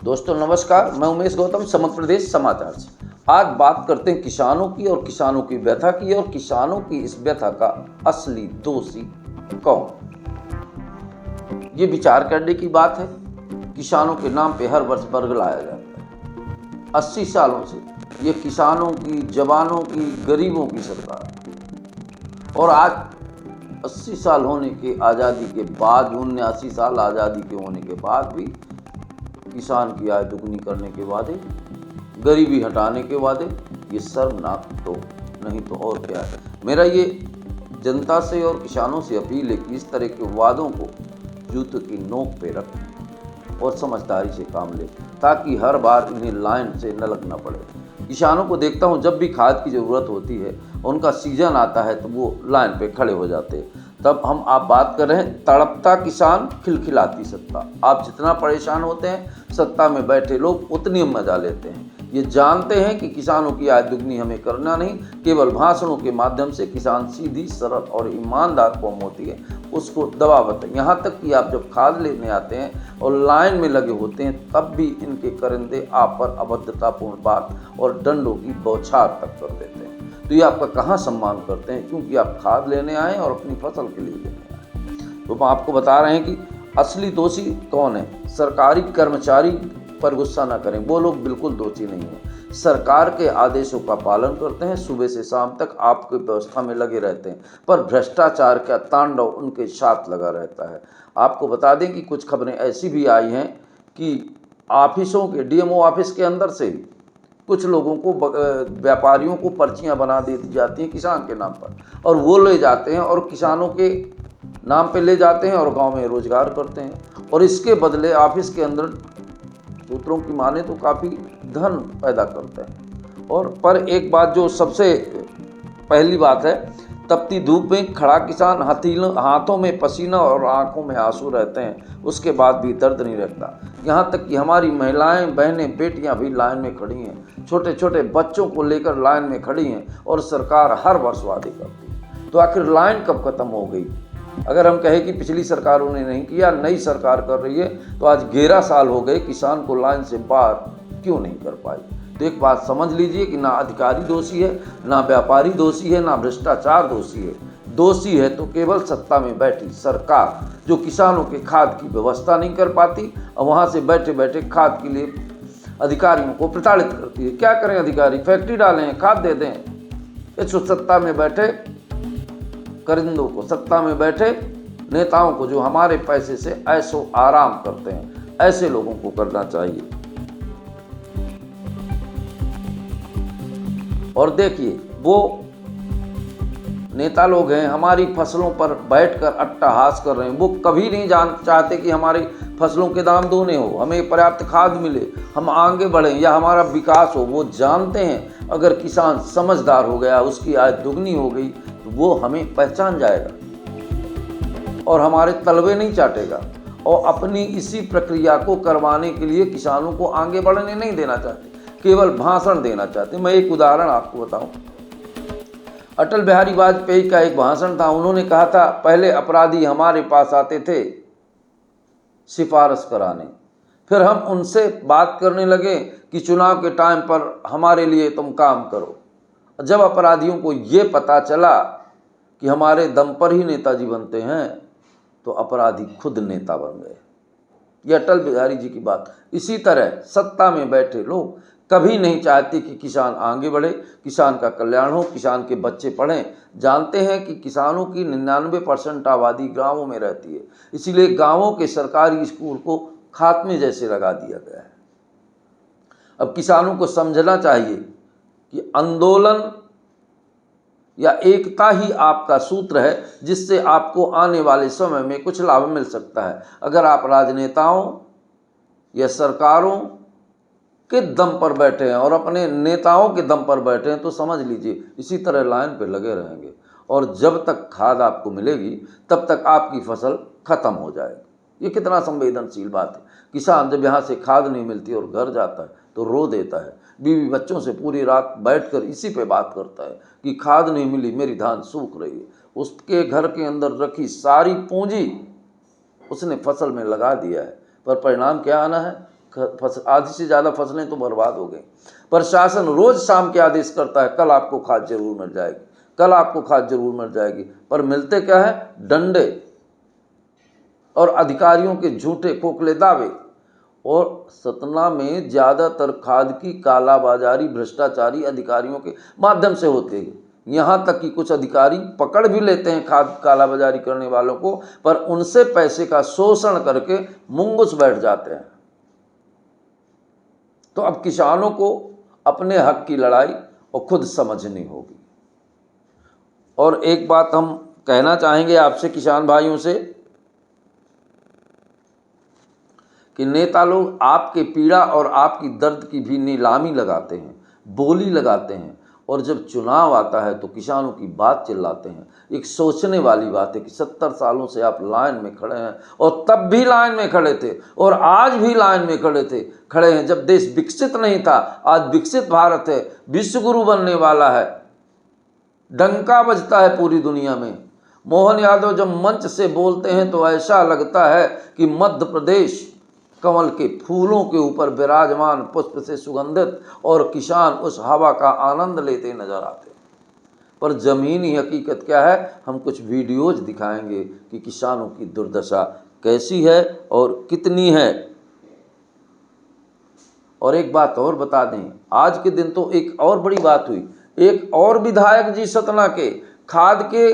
दोस्तों नमस्कार, मैं उमेश गौतम, समग्र प्रदेश समाचार से। आज बात करते हैं किसानों की और किसानों की व्यथा की, और किसानों की इस व्यथा का असली दोषी कौन। ये विचार करने की बात है। किसानों के नाम पे हर वर्ष वर्ग लाया जाता है। 80 सालों से ये किसानों की, जवानों की, गरीबों की सरकार है। और आज 80 साल होने के आज़ादी के बाद, 79 साल आज़ादी के होने के बाद भी किसान की आय दुगनी करने के वादे, गरीबी हटाने के वादे, ये शर्मनाक तो नहीं तो और क्या है। मेरा ये जनता से और किसानों से अपील है कि इस तरह के वादों को जूते की नोक पे रखें और समझदारी से काम लें, ताकि हर बार इन्हें लाइन से न लगना पड़े। किसानों को देखता हूँ, जब भी खाद की ज़रूरत होती है, उनका सीजन आता है तो वो लाइन पे खड़े हो जाते हैं। तब आप बात कर रहे हैं तड़पता किसान, खिलखिलाती सत्ता। आप जितना परेशान होते हैं, सत्ता में बैठे लोग उतनी मजा लेते हैं। ये जानते हैं कि किसानों की आय दुगनी हमें करना नहीं, केवल भाषणों के माध्यम से किसान सीधी, सरल और ईमानदार कौम होती है, उसको दबावत है। यहाँ तक कि आप जब खाद लेने आते हैं और लाइन में लगे होते हैं, तब भी इनके करिंदे आप पर अभद्रतापूर्ण बात और डंडों की बौछार तक कर देते हैं। तो ये आपका कहाँ सम्मान करते हैं, क्योंकि आप खाद लेने आए और अपनी फसल के लिए लेने आए। तो हम आपको बता रहे हैं कि असली दोषी कौन है। सरकारी कर्मचारी पर गुस्सा ना करें, वो लोग बिल्कुल दोषी नहीं हैं। सरकार के आदेशों का पालन करते हैं, सुबह से शाम तक आपकी व्यवस्था में लगे रहते हैं, पर भ्रष्टाचार का तांडव उनके साथ लगा रहता है। आपको बता दें कि कुछ खबरें ऐसी भी आई हैं कि ऑफिसों के, डीएमओ ऑफिस के अंदर से कुछ लोगों को, व्यापारियों को पर्चियां बना दी जाती हैं किसान के नाम पर, और वो ले जाते हैं और किसानों के नाम पे ले जाते हैं और गांव में रोजगार करते हैं। और इसके बदले ऑफिस के अंदर सूत्रों की माने तो काफ़ी धन पैदा करते हैं। और पर एक बात जो सबसे पहली बात है, तपती धूप में खड़ा किसान, हाथों में पसीना और आंखों में आंसू रहते हैं, उसके बाद भी दर्द नहीं रहता। यहाँ तक कि हमारी महिलाएं, बहनें, बेटियां भी लाइन में खड़ी हैं, छोटे छोटे बच्चों को लेकर लाइन में खड़ी हैं, और सरकार हर वर्ष वादे करती है। तो आखिर लाइन कब खत्म हो गई? अगर हम कहें कि पिछली सरकारों ने नहीं किया, नई सरकार कर रही है, तो आज 11 साल हो गए, किसान को लाइन से पार क्यों नहीं कर पाई। तो एक बात समझ लीजिए कि ना अधिकारी दोषी है, ना व्यापारी दोषी है, ना भ्रष्टाचार दोषी है। दोषी है तो केवल सत्ता में बैठी सरकार, जो किसानों के खाद की व्यवस्था नहीं कर पाती, और वहाँ से बैठे बैठे खाद के लिए अधिकारियों को प्रताड़ित करती है। क्या करें अधिकारी? फैक्ट्री डालें, खाद दे दें। इस सत्ता में बैठे करिंदों को, सत्ता में बैठे नेताओं को, जो हमारे पैसे से ऐशो आराम करते हैं, ऐसे लोगों को करना चाहिए। और देखिए, वो नेता लोग हैं, हमारी फसलों पर बैठकर अट्टहास कर रहे हैं। वो कभी नहीं चाहते कि हमारी फसलों के दाम दूने हो, हमें पर्याप्त खाद मिले, हम आगे बढ़ें या हमारा विकास हो। वो जानते हैं अगर किसान समझदार हो गया, उसकी आय दुगनी हो गई, तो वो हमें पहचान जाएगा और हमारे तलवे नहीं चाटेगा। और अपनी इसी प्रक्रिया को करवाने के लिए किसानों को आगे बढ़ने नहीं देना चाहते, केवल भाषण देना चाहते। मैं एक उदाहरण आपको बताऊं। अटल बिहारी वाजपेयी का एक भाषण था। उन्होंने कहा था, पहले अपराधी हमारे पास आते थे सिफारिश कराने, फिर हम उनसे बात करने लगे कि चुनाव के टाइम पर हमारे लिए तुम काम करो। जब अपराधियों को ये पता चला कि हमारे दम पर ही नेताजी बनते हैं, तो अपराधी खुद नेता बन गए। ये अटल बिहारी जी की बात। इसी तरह सत्ता में बैठे लोग कभी नहीं चाहते कि किसान आगे बढ़े, किसान का कल्याण हो, किसान के बच्चे पढ़ें। जानते हैं कि किसानों की 99% आबादी गांवों में रहती है, इसीलिए गांवों के सरकारी स्कूल को खात्मे जैसे लगा दिया गया है। अब किसानों को समझना चाहिए कि आंदोलन या एकता ही आपका सूत्र है, जिससे आपको आने वाले समय में कुछ लाभ मिल सकता है। अगर आप राजनेताओं या सरकारों के दम पर बैठे हैं और अपने नेताओं के दम पर बैठे हैं, तो समझ लीजिए इसी तरह लाइन पे लगे रहेंगे, और जब तक खाद आपको मिलेगी तब तक आपकी फसल खत्म हो जाएगी। ये कितना संवेदनशील बात है। किसान जब यहाँ से खाद नहीं मिलती और घर जाता है तो रो देता है, बीवी बच्चों से पूरी रात बैठकर इसी पे बात करता है कि खाद नहीं मिली, मेरी धान सूख रही है। उसके घर के अंदर रखी सारी पूंजी उसने फसल में लगा दिया है, पर परिणाम क्या आना है? आधी से ज़्यादा फसलें तो बर्बाद हो गई। प्रशासन रोज शाम के आदेश करता है कल आपको खाद जरूर मिल जाएगी, कल आपको खाद जरूर मिल जाएगी, पर मिलते क्या है? डंडे और अधिकारियों के झूठे खोखले दावे। और सतना में ज़्यादातर खाद की कालाबाजारी भ्रष्टाचारी अधिकारियों के माध्यम से होती है। यहाँ तक कि कुछ अधिकारी पकड़ भी लेते हैं खाद कालाबाजारी करने वालों को, पर उनसे पैसे का शोषण करके मुंगुस बैठ जाते हैं। तो अब किसानों को अपने हक की लड़ाई और खुद समझनी होगी। और एक बात हम कहना चाहेंगे आपसे किसान भाइयों से कि नेता लोग आपके पीड़ा और आपकी दर्द की भी नीलामी लगाते हैं, बोली लगाते हैं, और जब चुनाव आता है तो किसानों की बात चिल्लाते हैं। एक सोचने वाली बात है कि 70 सालों से आप लाइन में खड़े हैं, और तब भी लाइन में खड़े थे और आज भी लाइन में खड़े हैं जब देश विकसित नहीं था। आज विकसित भारत है, विश्व गुरु बनने वाला है, डंका बजता है पूरी दुनिया में। मोहन यादव जब मंच से बोलते हैं तो ऐसा लगता है कि मध्य प्रदेश कमल के फूलों के ऊपर विराजमान पुष्प से सुगंधित, और किसान उस हवा का आनंद लेते नजर आते हैं। पर जमीनी हकीकत क्या है, हम कुछ वीडियोज दिखाएंगे कि किसानों की दुर्दशा कैसी है और कितनी है। और एक बात और बता दें, आज के दिन तो एक और बड़ी बात हुई। एक और विधायक जी सतना के खाद के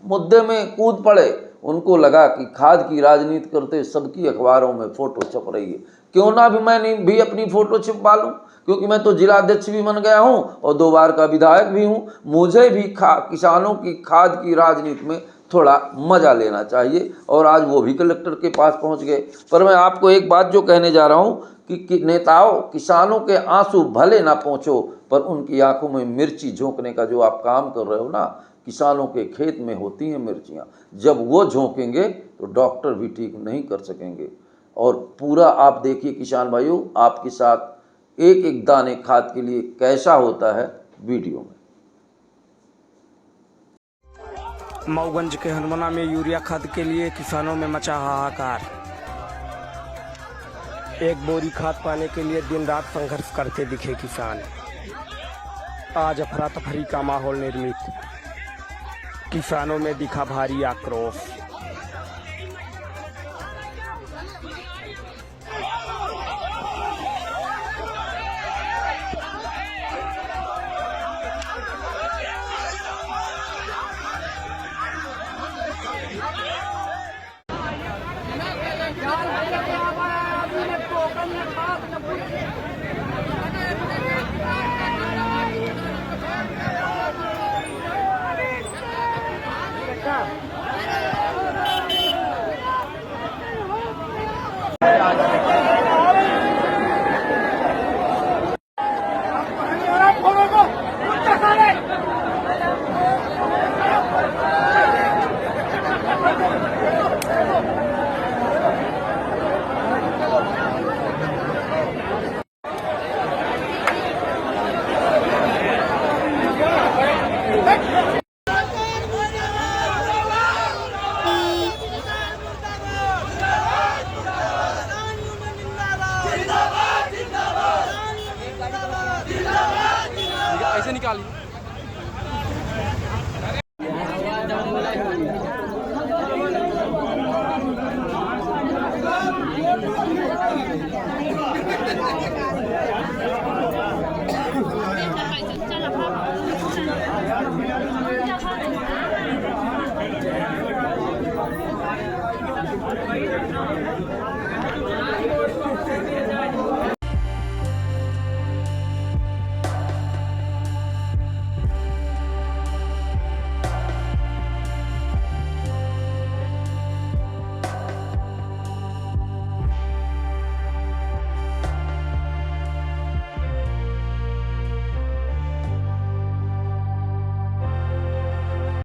मुद्दे में कूद पड़े। उनको लगा कि खाद की राजनीति करते सबकी अखबारों में फोटो छप रही है, क्यों ना भी मैं भी अपनी फोटो छपवा लूं, क्योंकि मैं तो जिला अध्यक्ष भी बन गया हूं और 2 बार का विधायक भी हूं। मुझे भी किसानों की खाद की राजनीति में थोड़ा मजा लेना चाहिए। और आज वो भी कलेक्टर के पास पहुंच गए। पर मैं आपको एक बात जो कहने जा रहा हूं कि नेताओं, किसानों के आंसू भले ना पहुंचो, पर उनकी आंखों में मिर्ची झोंकने का जो आप काम कर रहे हो ना, किसानों के खेत में होती हैं मिर्चियाँ, जब वो झोंकेंगे तो डॉक्टर भी ठीक नहीं कर सकेंगे। और पूरा आप देखिए किसान भाइयों, आपके साथ एक एक दाने खाद के लिए कैसा होता है वीडियो में। मऊगंज के हनुमाना में यूरिया खाद के लिए किसानों में मचा हाहाकार। एक बोरी खाद पाने के लिए दिन रात संघर्ष करते दिखे किसान। आज अफरा तफरी का माहौल निर्मित, किसानों में दिखा भारी आक्रोश।